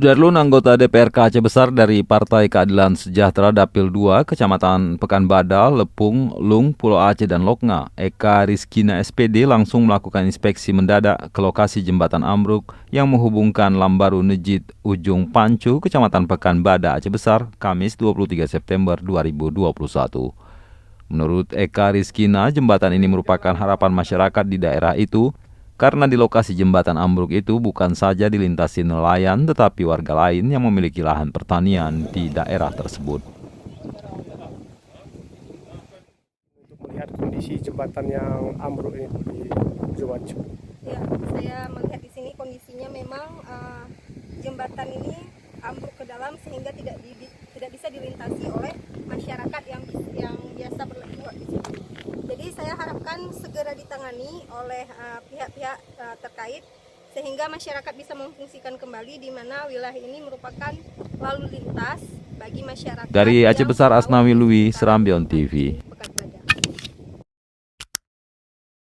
Sudarlun, anggota DPRK Aceh Besar dari Partai Keadilan Sejahtera Dapil 2, Kecamatan Pekanbadak, Lepung, Lung, Pulau Aceh dan Loknga, Eka Rizkina SPD langsung melakukan inspeksi mendadak ke lokasi jembatan ambruk yang menghubungkan Lambaru Nejit Ujung Pancu, Kecamatan Pekanbadak, Aceh Besar, Kamis 23 September 2021. Menurut Eka Rizkina, jembatan ini merupakan harapan masyarakat di daerah itu karena di lokasi jembatan ambruk itu bukan saja dilintasi nelayan, tetapi warga lain yang memiliki lahan pertanian di daerah tersebut. Untuk melihat kondisi jembatan yang ambruk ini di Ujung Pancu. Ya, saya melihat di sini kondisinya memang jembatan ini ambruk ke dalam sehingga tidak bisa dilintasi oleh masyarakat yang biasa berlewat di sini. Jadi saya harapkan segera ditangani oleh pihak-pihak terkait sehingga masyarakat bisa memfungsikan kembali di mana wilayah ini merupakan lalu lintas bagi masyarakat. Dari Aceh Besar, Asnawi Lui, Serambion TV.